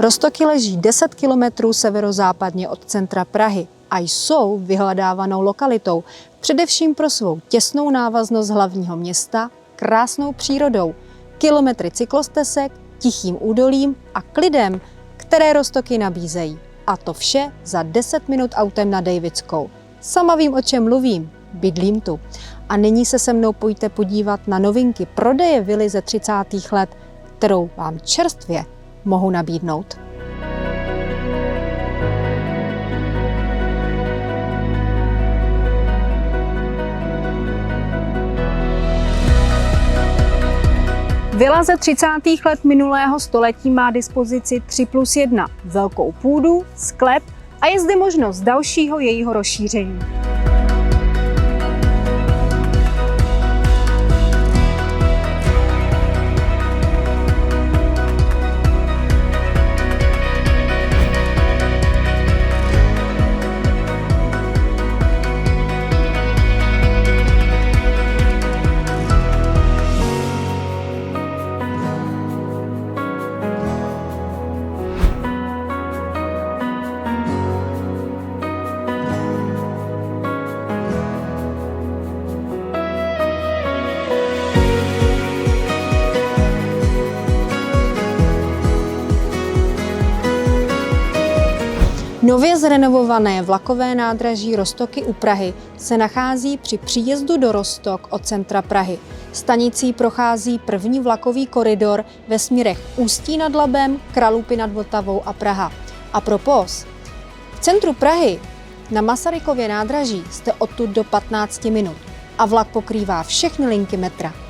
Roztoky leží 10 kilometrů severozápadně od centra Prahy a jsou vyhledávanou lokalitou, především pro svou těsnou návaznost hlavního města, krásnou přírodou, kilometry cyklostezek, tichým údolím a klidem, které roztoky nabízejí. A to vše za 10 minut autem na Davidskou. Sama vím, o čem mluvím, bydlím tu. A nyní se mnou pojďte podívat na novinky prodeje vily ze 30. let, kterou vám čerstvě mohu nabídnout. Vila ze 30. let minulého století má dispozici 3+1, velkou půdu, sklep a je zde možnost dalšího jejího rozšíření. Nově zrenovované vlakové nádraží Roztoky u Prahy se nachází při příjezdu do Roztok od centra Prahy. Stanicí prochází první vlakový koridor ve směrech Ústí nad Labem, Kralupy nad Vltavou a Praha. A propos, v centru Prahy na Masarykově nádraží jste odtud do 15 minut a vlak pokrývá všechny linky metra.